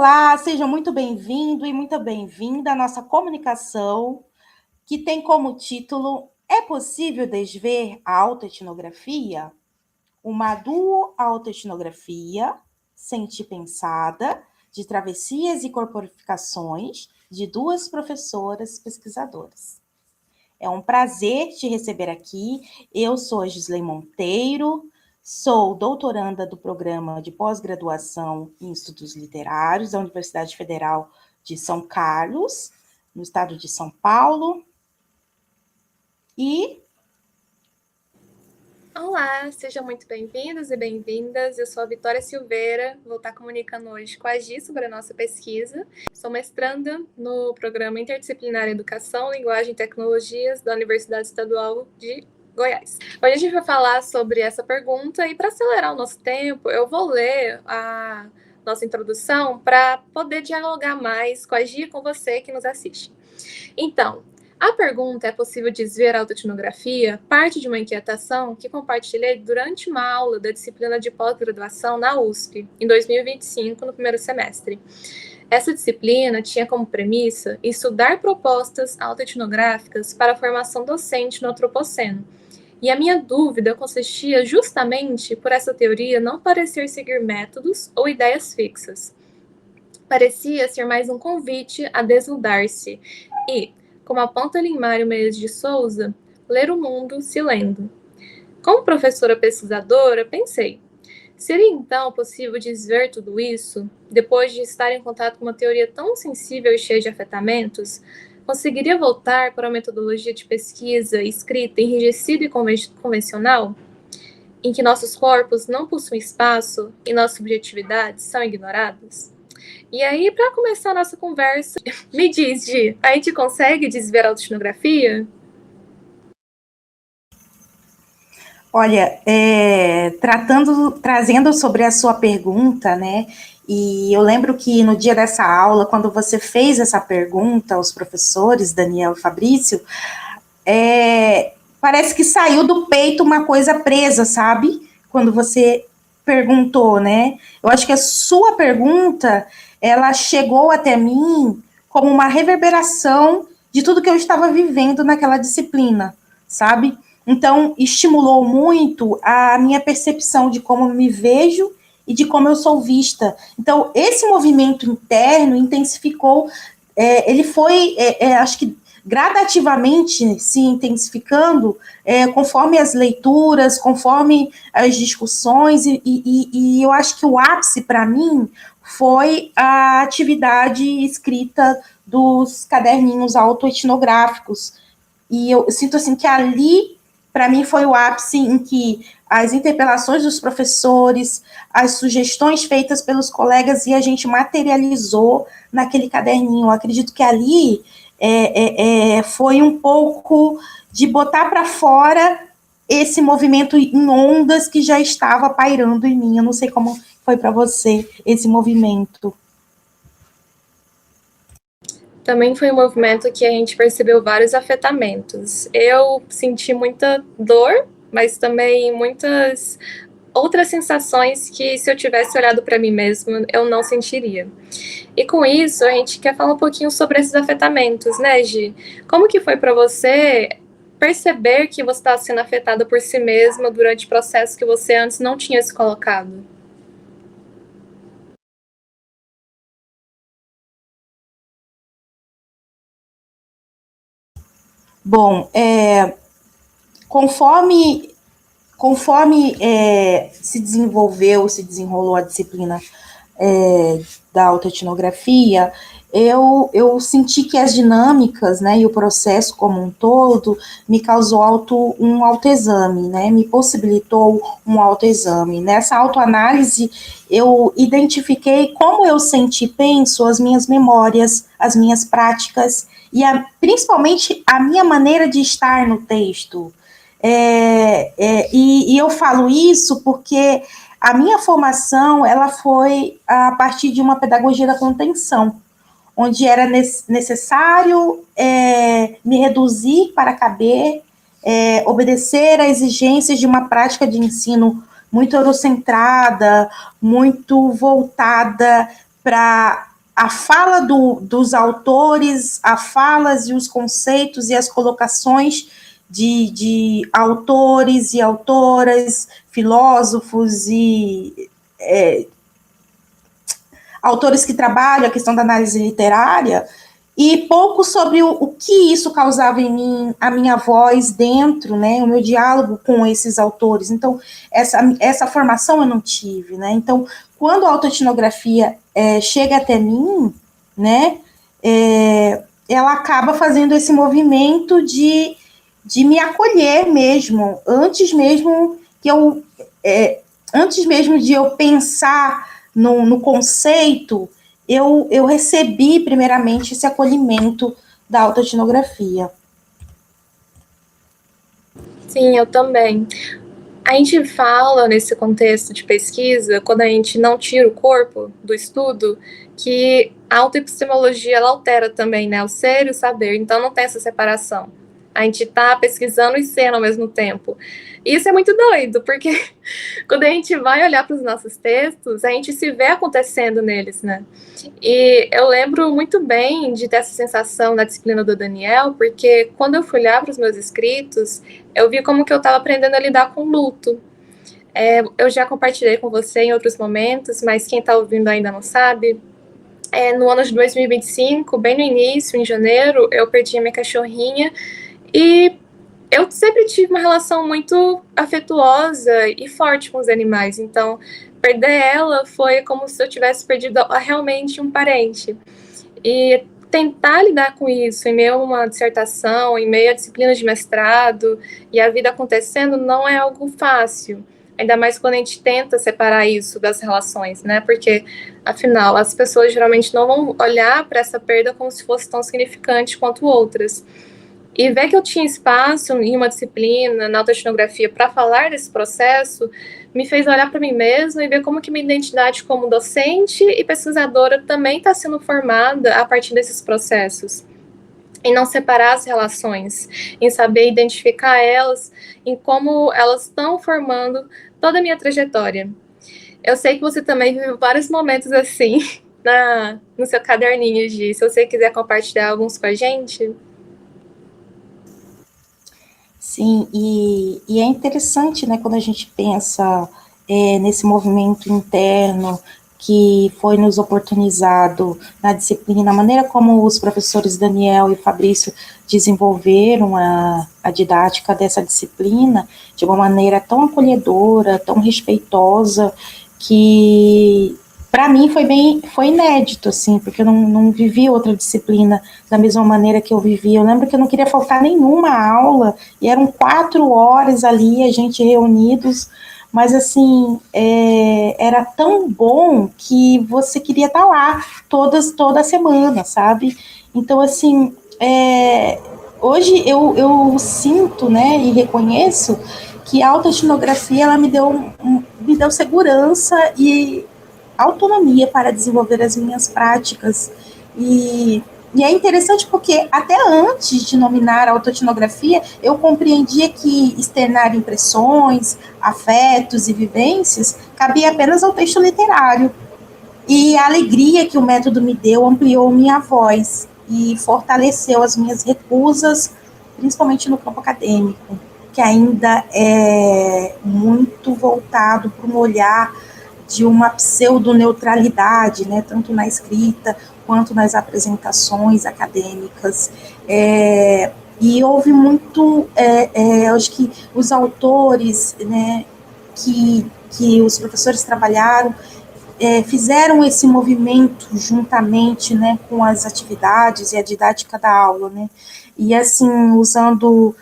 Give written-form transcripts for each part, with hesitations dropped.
Olá, seja muito bem-vindo e muito bem-vinda à nossa comunicação, que tem como título É possível desver a autoetnografia? Uma duo-autoetnografia, senti-pensada, de travessias e corporificações de duas professoras pesquisadoras. É um prazer te receber aqui. Eu sou a Gisley Monteiro, sou doutoranda do programa de pós-graduação em estudos literários da Universidade Federal de São Carlos, no estado de São Paulo. Olá, sejam muito bem-vindos e bem-vindas. Eu sou a Vitória Silveira, vou estar comunicando hoje com a Gi sobre a nossa pesquisa. Sou mestranda no programa Interdisciplinar Educação, Linguagem e Tecnologias da Universidade Estadual de Goiás. Hoje a gente vai falar sobre essa pergunta e, para acelerar o nosso tempo, eu vou ler a nossa introdução para poder dialogar mais com a Gi e com você que nos assiste. Então, a pergunta é possível desver a autoetnografia parte de uma inquietação que compartilhei durante uma aula da disciplina de pós-graduação na USP, em 2025, no primeiro semestre. Essa disciplina tinha como premissa estudar propostas autoetnográficas para a formação docente no Antropoceno. E a minha dúvida consistia justamente por essa teoria não parecer seguir métodos ou ideias fixas. Parecia ser mais um convite a desnudar-se e, como aponta Limário Menezes de Souza, ler o mundo se lendo. Como professora pesquisadora, pensei, seria então possível desver tudo isso, depois de estar em contato com uma teoria tão sensível e cheia de afetamentos? Conseguiria voltar para uma metodologia de pesquisa escrita, enrijecida e convencional, em que nossos corpos não possuem espaço e nossas subjetividades são ignoradas? E aí, para começar a nossa conversa, me diz, Gi, a gente consegue desver a autoetnografia? Olha, trazendo sobre a sua pergunta, né? E eu lembro que no dia dessa aula, quando você fez essa pergunta aos professores, Daniel e Fabrício, parece que saiu do peito uma coisa presa, sabe? Quando você perguntou, né? Eu acho que a sua pergunta, ela chegou até mim como uma reverberação de tudo que eu estava vivendo naquela disciplina, sabe? Então, estimulou muito a minha percepção de como me vejo e de como eu sou vista. Então, esse movimento interno intensificou, ele foi, acho que gradativamente se intensificando conforme as leituras, conforme as discussões, e eu acho que o ápice, para mim, foi a atividade escrita dos caderninhos autoetnográficos. E eu sinto assim que ali, para mim, foi o ápice em que as interpelações dos professores, as sugestões feitas pelos colegas e a gente materializou naquele caderninho. Eu acredito que ali foi um pouco de botar para fora esse movimento em ondas que já estava pairando em mim. Eu não sei como foi para você esse movimento. Também foi um movimento que a gente percebeu vários afetamentos. Eu senti muita dor, mas também muitas outras sensações que, se eu tivesse olhado para mim mesma, eu não sentiria. E com isso, a gente quer falar um pouquinho sobre esses afetamentos, né, Gi? Como que foi para você perceber que você está sendo afetada por si mesma durante processos que você antes não tinha se colocado? Bom, conforme se desenrolou a disciplina da autoetnografia, eu senti que as dinâmicas, né, e o processo como um todo me causou um autoexame, né, me possibilitou um autoexame. Nessa autoanálise, eu identifiquei como eu senti e penso as minhas memórias, as minhas práticas e principalmente a minha maneira de estar no texto. E eu falo isso porque a minha formação ela foi a partir de uma pedagogia da contenção, onde era necessário me reduzir para caber, obedecer a exigências de uma prática de ensino muito eurocentrada, muito voltada para a fala dos autores, as falas e os conceitos e as colocações de autores e autoras, filósofos e autores que trabalham a questão da análise literária, e pouco sobre o que isso causava em mim, a minha voz dentro, né, o meu diálogo com esses autores. Então, essa formação eu não tive, né? Então, quando a autoetnografia chega até mim, né, ela acaba fazendo esse movimento de me acolher mesmo, antes mesmo de eu pensar no conceito, eu recebi primeiramente esse acolhimento da autoetnografia. Sim, eu também. A gente fala nesse contexto de pesquisa, quando a gente não tira o corpo do estudo, que a autoepistemologia ela altera também, né, o ser e o saber, então não tem essa separação. A gente está pesquisando e sendo ao mesmo tempo. E isso é muito doido, porque quando a gente vai olhar para os nossos textos, a gente se vê acontecendo neles, né? E eu lembro muito bem de ter essa sensação na disciplina do Daniel, porque quando eu fui olhar para os meus escritos, eu vi como que eu estava aprendendo a lidar com luto. Eu já compartilhei com você em outros momentos, mas quem está ouvindo ainda não sabe. No ano de 2025, bem no início, em janeiro, eu perdi a minha cachorrinha e eu sempre tive uma relação muito afetuosa e forte com os animais, então perder ela foi como se eu tivesse perdido realmente um parente. E tentar lidar com isso em meio a uma dissertação, em meio a disciplinas de mestrado e a vida acontecendo não é algo fácil. Ainda mais quando a gente tenta separar isso das relações, né? Porque, afinal, as pessoas geralmente não vão olhar para essa perda como se fosse tão significante quanto outras. E ver que eu tinha espaço em uma disciplina, na autoetnografia, para falar desse processo, me fez olhar para mim mesma e ver como que minha identidade como docente e pesquisadora também está sendo formada a partir desses processos. Em não separar as relações, em saber identificar elas, em como elas estão formando toda a minha trajetória. Eu sei que você também viveu vários momentos assim no seu caderninho, Gi. Se você quiser compartilhar alguns com a gente. Sim, e é interessante, né, quando a gente pensa nesse movimento interno que foi nos oportunizado na disciplina, a maneira como os professores Daniel e Fabrício desenvolveram a didática dessa disciplina de uma maneira tão acolhedora, tão respeitosa, que para mim foi inédito, assim, porque eu não vivi outra disciplina da mesma maneira que eu vivi. Eu lembro que eu não queria faltar nenhuma aula, e eram 4 horas ali, a gente reunidos, mas assim, era tão bom que você queria estar lá toda semana, sabe? Então, assim, hoje eu sinto, né, e reconheço que a autoetnografia, ela me deu segurança e autonomia para desenvolver as minhas práticas. E é interessante porque até antes de nominar a autoetnografia, eu compreendia que externar impressões, afetos e vivências cabia apenas ao texto literário. E a alegria que o método me deu ampliou minha voz e fortaleceu as minhas recusas, principalmente no campo acadêmico, que ainda é muito voltado para um olhar de uma pseudoneutralidade, né, tanto na escrita quanto nas apresentações acadêmicas. E houve muito, acho que os autores, né, que os professores trabalharam, fizeram esse movimento juntamente, né, com as atividades e a didática da aula, né, e assim, usando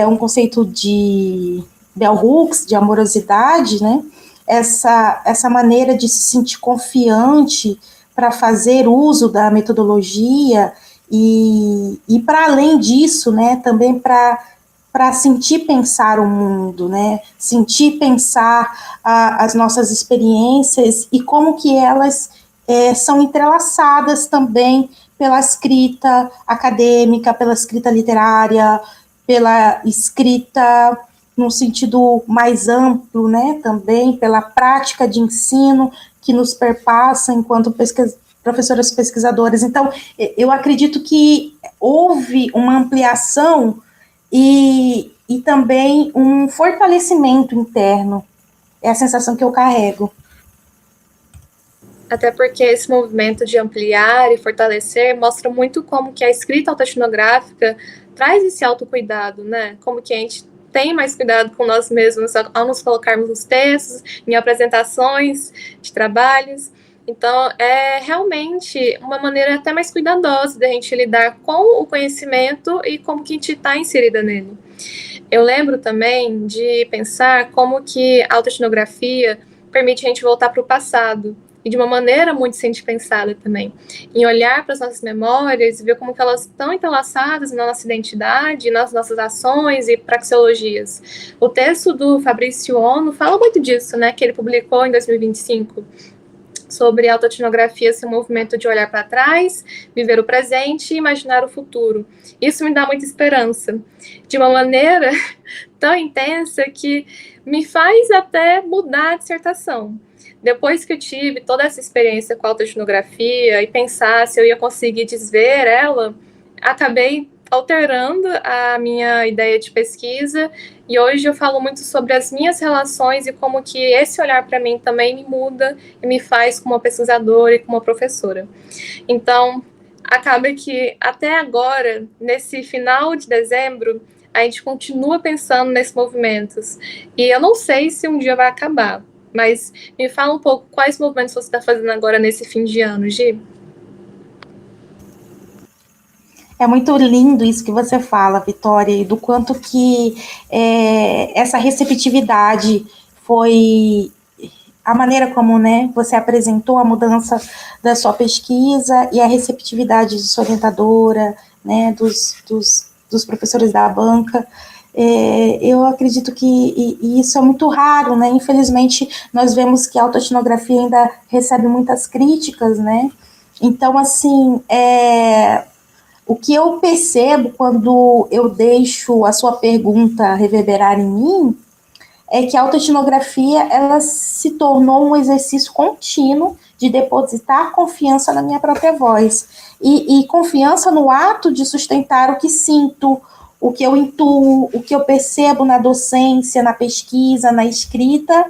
um conceito de Bell Hooks, de amorosidade, né, essa maneira de se sentir confiante para fazer uso da metodologia e para além disso, né, também para sentir pensar o mundo, né, sentir pensar as nossas experiências e como que elas são entrelaçadas também pela escrita acadêmica, pela escrita literária, pela escrita num sentido mais amplo, né, também pela prática de ensino que nos perpassa enquanto professoras pesquisadoras. Então, eu acredito que houve uma ampliação e também um fortalecimento interno. É a sensação que eu carrego. Até porque esse movimento de ampliar e fortalecer mostra muito como que a escrita autoetnográfica traz esse autocuidado, né? Como que a gente tem mais cuidado com nós mesmos ao nos colocarmos nos textos, em apresentações de trabalhos. Então, é realmente uma maneira até mais cuidadosa da gente lidar com o conhecimento e como que a gente está inserida nele. Eu lembro também de pensar como que a autoetnografia permite a gente voltar para o passado, e de uma maneira muito ciente pensada também, em olhar para as nossas memórias e ver como que elas estão entrelaçadas na nossa identidade, nas nossas ações e praxeologias. O texto do Fabrício Ono fala muito disso, né, que ele publicou em 2025, sobre a autoetnografia ser um movimento de olhar para trás, viver o presente e imaginar o futuro. Isso me dá muita esperança, de uma maneira tão intensa que me faz até mudar a dissertação. Depois que eu tive toda essa experiência com a autoetnografia e pensar se eu ia conseguir desver ela, acabei alterando a minha ideia de pesquisa e hoje eu falo muito sobre as minhas relações e como que esse olhar para mim também me muda e me faz como uma pesquisadora e como uma professora. Então, acaba que até agora, nesse final de dezembro, a gente continua pensando nesses movimentos. E eu não sei se um dia vai acabar, mas me fala um pouco quais movimentos você está fazendo agora nesse fim de ano, Gi? É muito lindo isso que você fala, Vitória, e do quanto que essa receptividade foi a maneira como, né, você apresentou a mudança da sua pesquisa e a receptividade de sua orientadora, né, dos professores da banca. Eu acredito que e isso é muito raro, né? Infelizmente, nós vemos que a autoetnografia ainda recebe muitas críticas, né? Então, assim, o que eu percebo quando eu deixo a sua pergunta reverberar em mim é que a autoetnografia ela se tornou um exercício contínuo de depositar confiança na minha própria voz e confiança no ato de sustentar o que sinto, o que eu intuo, o que eu percebo na docência, na pesquisa, na escrita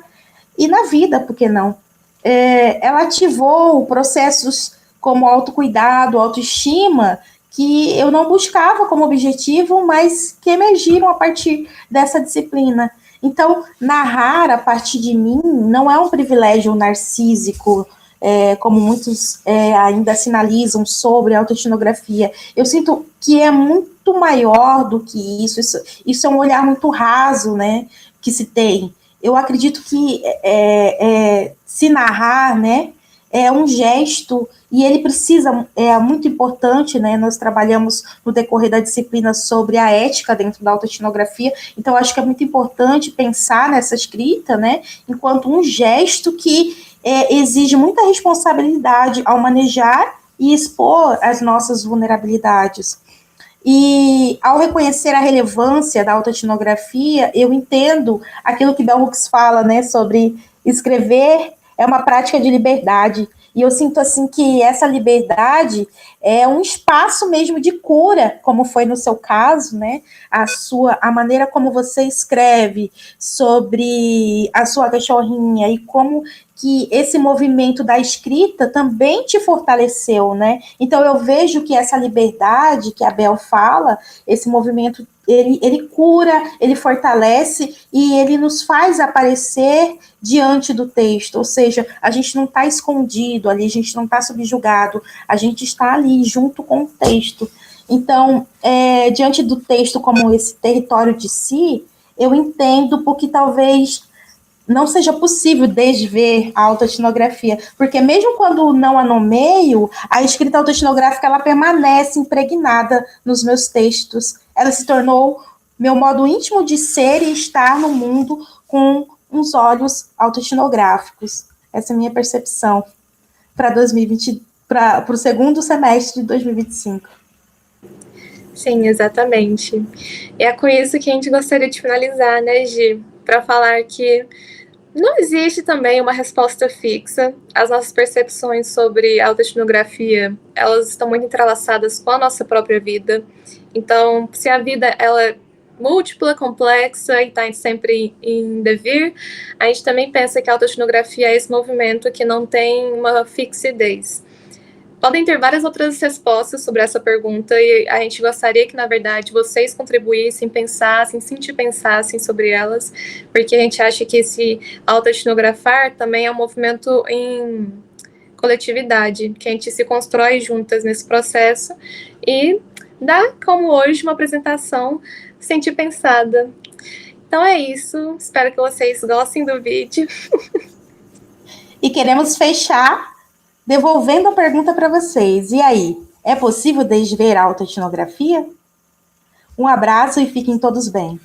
e na vida, por que não? Ela ativou processos como autocuidado, autoestima, que eu não buscava como objetivo, mas que emergiram a partir dessa disciplina. Então, narrar a partir de mim não é um privilégio narcísico, como muitos ainda sinalizam sobre a autoetnografia. Eu sinto que é muito maior do que isso. Isso é um olhar muito raso, né, que se tem. Eu acredito que se narrar, né, é um gesto e ele precisa, é muito importante, né, nós trabalhamos no decorrer da disciplina sobre a ética dentro da autoetnografia, então acho que é muito importante pensar nessa escrita, né, enquanto um gesto que exige muita responsabilidade ao manejar e expor as nossas vulnerabilidades. E ao reconhecer a relevância da autoetnografia, eu entendo aquilo que Bell Hooks fala, né, sobre escrever é uma prática de liberdade. E eu sinto assim que essa liberdade é um espaço mesmo de cura, como foi no seu caso, né? A maneira como você escreve sobre a sua cachorrinha e como que esse movimento da escrita também te fortaleceu, né? Então eu vejo que essa liberdade que a Bel fala, esse movimento, ele cura, ele fortalece e ele nos faz aparecer diante do texto, ou seja, a gente não está escondido ali, a gente não está subjugado, a gente está ali junto com o texto. Então, diante do texto como esse território de si, eu entendo porque talvez não seja possível desver a autoetnografia, porque mesmo quando não a nomeio, a escrita autoetnográfica ela permanece impregnada nos meus textos. Ela se tornou meu modo íntimo de ser e estar no mundo com uns olhos autoetnográficos. Essa é a minha percepção para 2020, para o segundo semestre de 2025. Sim, exatamente. E é com isso que a gente gostaria de finalizar, né, Gi? Para falar que Não existe também uma resposta fixa. As nossas percepções sobre autoetnografia, elas estão muito entrelaçadas com a nossa própria vida. Então, se a vida ela é múltipla, complexa e está sempre em devir, a gente também pensa que a autoetnografia é esse movimento que não tem uma fixidez. Podem ter várias outras respostas sobre essa pergunta e a gente gostaria que, na verdade, vocês contribuíssem, pensassem, pensassem sobre elas, porque a gente acha que esse autoetnografar também é um movimento em coletividade, que a gente se constrói juntas nesse processo e dá, como hoje, uma apresentação sentir pensada. Então é isso, espero que vocês gostem do vídeo. E queremos fechar devolvendo a pergunta para vocês. E aí, é possível desver a autoetnografia? Um abraço e fiquem todos bem.